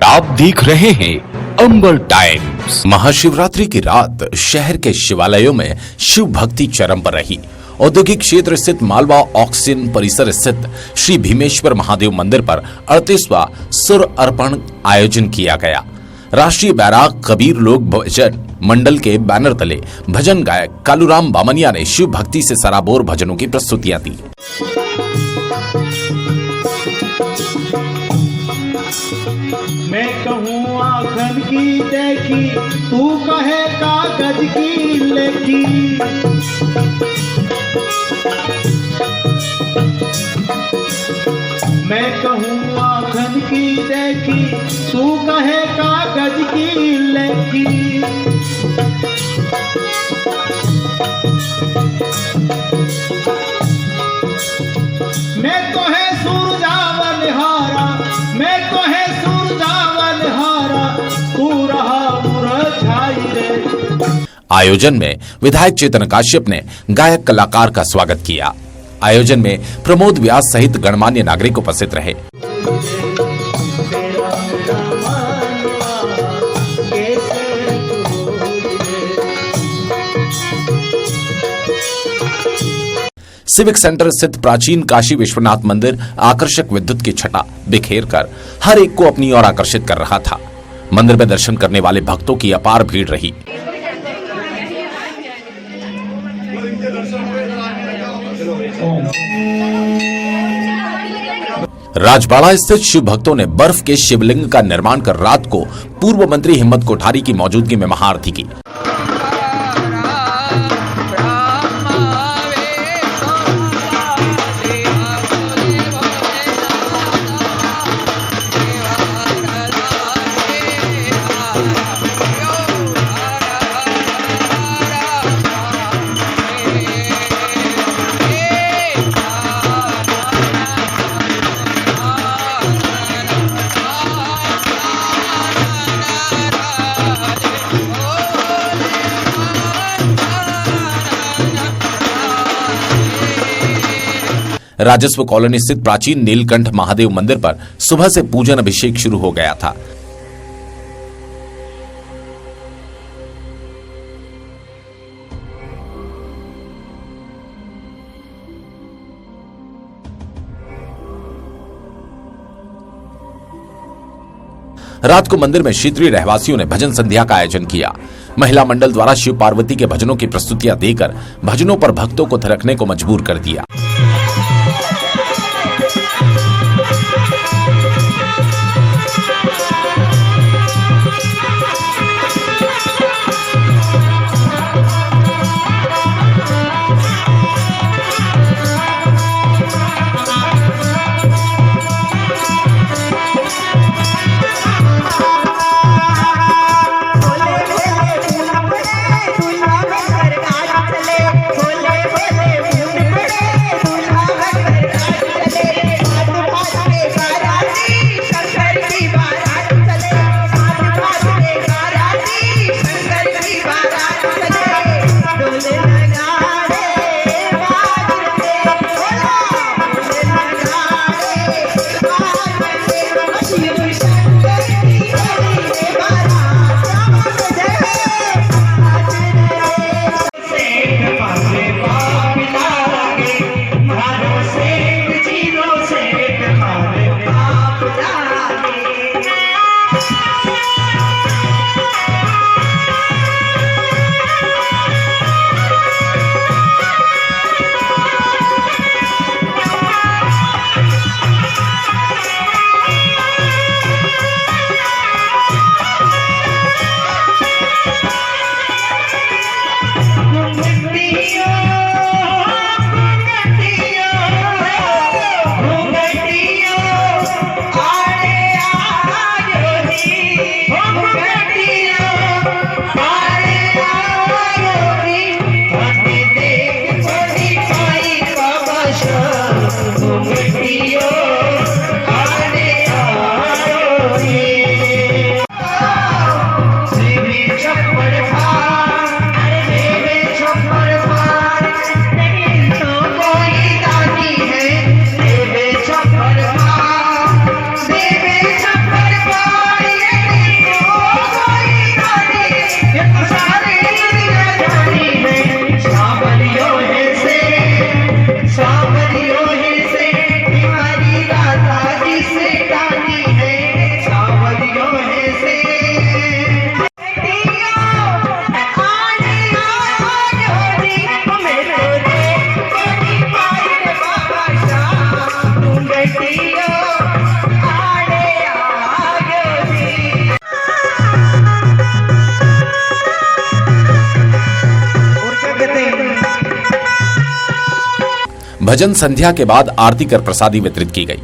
आप देख रहे हैं अंबर टाइम्स। महाशिवरात्रि की रात शहर के शिवालयों में शिव भक्ति चरम पर रही। औद्योगिक क्षेत्र स्थित मालवा ऑक्सीजन परिसर स्थित श्री भीमेश्वर महादेव मंदिर पर 38वां सुर अर्पण आयोजन किया गया। राष्ट्रीय बैराग कबीर लोक भजन मंडल के बैनर तले भजन गायक कालूराम बामनिया ने शिव भक्ति से सराबोर भजनों की प्रस्तुतियां दी। मैं कहूँ आखन की देखी, तू कहे कागज की लेखी। मैं कहूँ आखन की देखी, तू कहे कागज की लेखी। मैं तो है सूरजावन हारा, मैं तो है आयोजन में विधायक चेतन काश्यप ने गायक कलाकार का स्वागत किया। आयोजन में प्रमोद व्यास सहित गणमान्य नागरिक उपस्थित रहे। सिविक सेंटर स्थित प्राचीन काशी विश्वनाथ मंदिर आकर्षक विद्युत की छटा बिखेर कर हर एक को अपनी ओर आकर्षित कर रहा था। मंदिर में दर्शन करने वाले भक्तों की अपार भीड़ रही। राजबाड़ा स्थित शिव भक्तों ने बर्फ के शिवलिंग का निर्माण कर रात को पूर्व मंत्री हिम्मत कोठारी की मौजूदगी में महाआरती की। राजस्व कॉलोनी स्थित प्राचीन नीलकंठ महादेव मंदिर पर सुबह से पूजन अभिषेक शुरू हो गया था। रात को मंदिर में क्षेत्रीय रहवासियों ने भजन संध्या का आयोजन किया। महिला मंडल द्वारा शिव पार्वती के भजनों की प्रस्तुतियां देकर भजनों पर भक्तों को थिरकने को मजबूर कर दिया। भजन संध्या के बाद आरती कर प्रसादी वितरित की गई।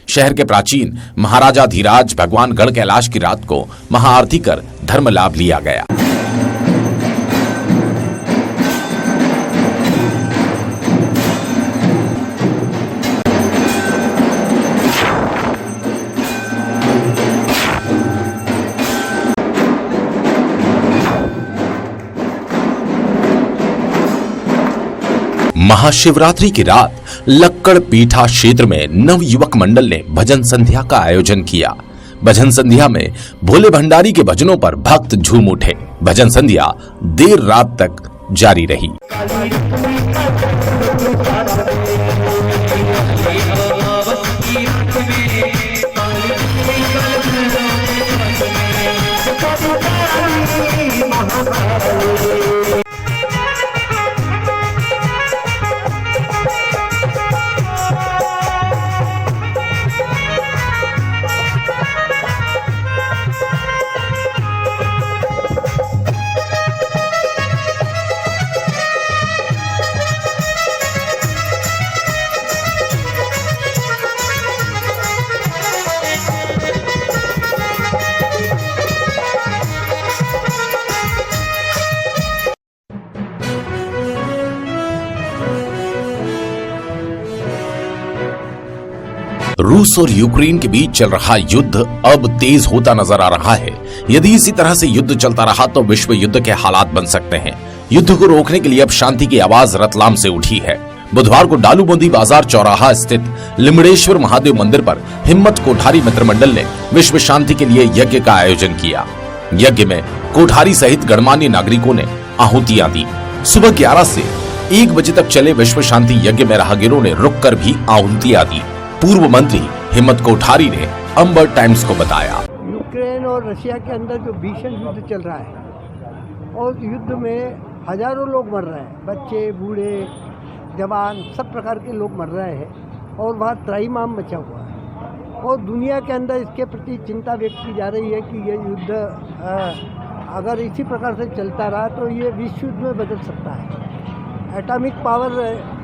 शहर के प्राचीन महाराजाधिराज भगवान गढ़ कैलाश की रात को महाआरती कर धर्म लाभ लिया गया। महाशिवरात्रि की रात लक्कड़ पीठा क्षेत्र में नव युवक मंडल ने भजन संध्या का आयोजन किया। भजन संध्या में भोले भंडारी के भजनों पर भक्त झूम उठे। भजन संध्या देर रात तक जारी रही। रूस और यूक्रेन के बीच चल रहा युद्ध अब तेज होता नजर आ रहा है। यदि इसी तरह से युद्ध चलता रहा तो विश्व युद्ध के हालात बन सकते हैं। युद्ध को रोकने के लिए अब शांति की आवाज रतलाम से उठी है। बुधवार को डालूबंदी बाजार चौराहा स्थित लिमड़ेश्वर महादेव मंदिर पर हिम्मत कोठारी मित्र मंडल ने विश्व शांति के लिए यज्ञ का आयोजन किया। यज्ञ में कोठारी सहित गणमान्य नागरिकों ने आहुतियां दी। सुबह 11 से 1 बजे तक चले विश्व शांति यज्ञ में राहगीरों ने रुककर भी आहुतियां दी। पूर्व मंत्री हिम्मत कोठारी ने अंबर टाइम्स को बताया, यूक्रेन और रशिया के अंदर जो भीषण युद्ध चल रहा है और युद्ध में हजारों लोग मर रहे हैं, बच्चे, बूढ़े, जवान, सब प्रकार के लोग मर रहे हैं और वहाँ त्राहिमाम मचा हुआ है। और दुनिया के अंदर इसके प्रति चिंता व्यक्त की जा रही है कि ये युद्ध अगर इसी प्रकार से चलता रहा तो ये विश्व युद्ध में बदल सकता है। एटॉमिक पावर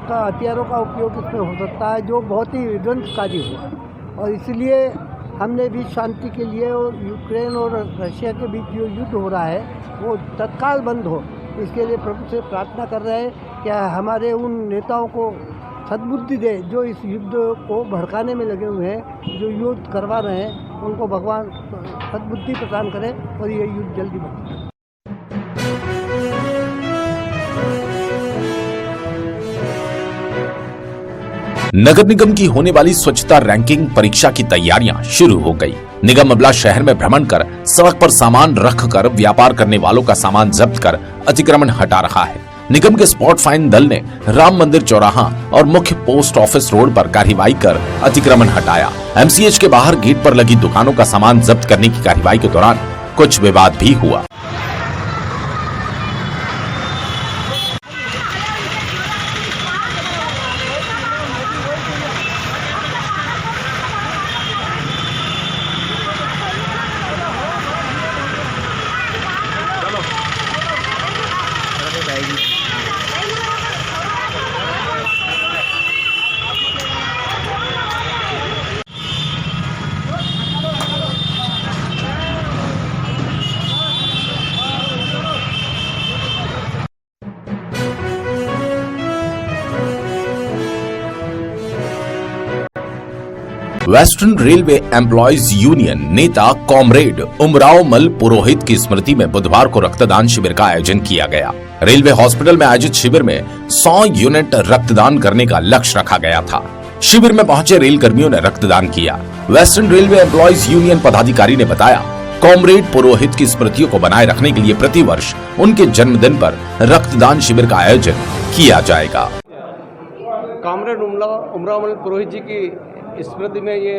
का हथियारों का उपयोग इसमें हो सकता है जो बहुत ही विध्वंसकारी हो। और इसलिए हमने भी शांति के लिए और यूक्रेन और रशिया के बीच जो युद्ध हो रहा है वो तत्काल बंद हो, इसके लिए प्रभु से प्रार्थना कर रहे हैं कि हमारे उन नेताओं को सद्बुद्धि दे जो इस युद्ध को भड़काने में लगे हुए हैं, जो युद्ध करवा रहे हैं उनको भगवान सद्बुद्धि प्रदान करें और ये युद्ध जल्दी बंद करें। नगर निगम की होने वाली स्वच्छता रैंकिंग परीक्षा की तैयारियां शुरू हो गई। निगम अबला शहर में भ्रमण कर सड़क पर सामान रखकर व्यापार करने वालों का सामान जब्त कर अतिक्रमण हटा रहा है। निगम के स्पॉट फाइन दल ने राम मंदिर चौराहा और मुख्य पोस्ट ऑफिस रोड पर कार्रवाई कर अतिक्रमण हटाया। एमसीएच के बाहर गेट पर लगी दुकानों का सामान जब्त करने की कार्रवाई के दौरान कुछ विवाद भी हुआ। वेस्टर्न रेलवे एम्प्लॉयज यूनियन नेता कॉमरेड उमराव मल पुरोहित की स्मृति में बुधवार को रक्तदान शिविर का आयोजन किया गया। रेलवे हॉस्पिटल में आयोजित शिविर में 100 यूनिट रक्तदान करने का लक्ष्य रखा गया था। शिविर में पहुंचे रेल कर्मियों ने रक्तदान किया। वेस्टर्न रेलवे एम्प्लॉयज यूनियन पदाधिकारी ने बताया, कॉमरेड पुरोहित की स्मृतियों को बनाए रखने के लिए प्रतिवर्ष उनके जन्मदिन पर रक्तदान शिविर का आयोजन किया जाएगा। कॉमरेड उमराव मल पुरोहित जी की स्मृति में ये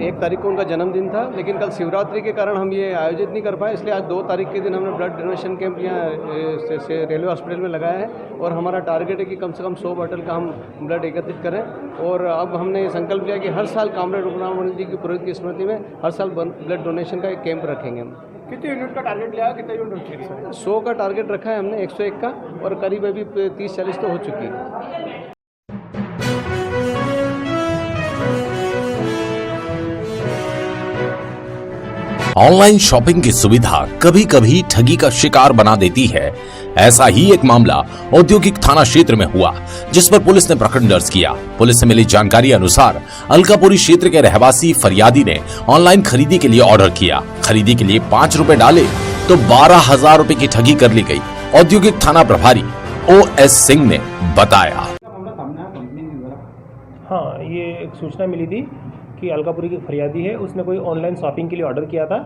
1 तारीख को उनका जन्मदिन था, लेकिन कल शिवरात्रि के कारण हम ये आयोजित नहीं कर पाए, इसलिए आज 2 तारीख के दिन हमने ब्लड डोनेशन कैंप यहाँ से रेलवे हॉस्पिटल में लगाया है और हमारा टारगेट है कि कम से कम 100 बॉटल का हम ब्लड एकत्रित करें। और अब हमने ये संकल्प लिया कि हर साल कॉमरेड उमराव मल जी की पुरोहित की स्मृति में हर साल ब्लड डोनेशन का एक कैंप रखेंगे हम। कितने यूनिट का टारगेट लिया, कितने यूनिट रखे? 100 का टारगेट रखा है हमने, 101 का, और करीब अभी 30-40 तो हो चुकी है। ऑनलाइन शॉपिंग की सुविधा कभी कभी ठगी का शिकार बना देती है। ऐसा ही एक मामला औद्योगिक थाना क्षेत्र में हुआ, जिस पर पुलिस ने प्रकरण दर्ज किया। पुलिस से मिली जानकारी अनुसार अलकापुरी क्षेत्र के रहवासी फरियादी ने ऑनलाइन खरीदी के लिए ऑर्डर किया। खरीदी के लिए 5 रुपए डाले तो 12,000 रुपए की ठगी कर ली गई। औद्योगिक थाना प्रभारी OS सिंह ने बताया, हाँ, ये एक सूचना मिली थी कि अलकापुरी की फरियादी है, उसने कोई ऑनलाइन शॉपिंग के लिए ऑर्डर किया था।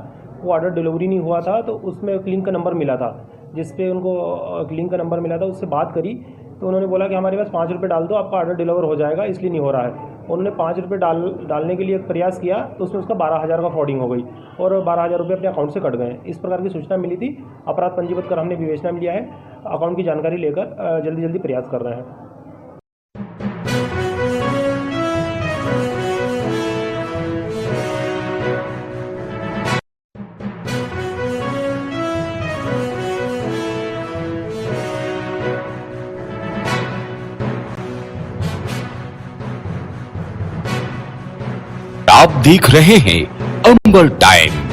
वो ऑर्डर डिलीवरी नहीं हुआ था, तो उसमें एक लिंक का नंबर मिला था, जिस पे उनको लिंक का नंबर मिला था। उससे बात करी तो उन्होंने बोला कि हमारे पास 5 रुपये डाल दो, आपका ऑर्डर डिलीवर हो जाएगा, इसलिए नहीं हो रहा है। उन्होंने 5 रुपये डालने के लिए एक प्रयास किया तो उसमें उसका 12,000 का फ्रॉडिंग हो गई और 12,000 रुपये अपने अकाउंट से कट गए। इस प्रकार की सूचना मिली थी। अपराध पंजीबद्ध कर हमने विवेचना में लिया है। अकाउंट की जानकारी लेकर जल्दी प्रयास कर रहे हैं। आप देख रहे हैं अंबर टाइम्स।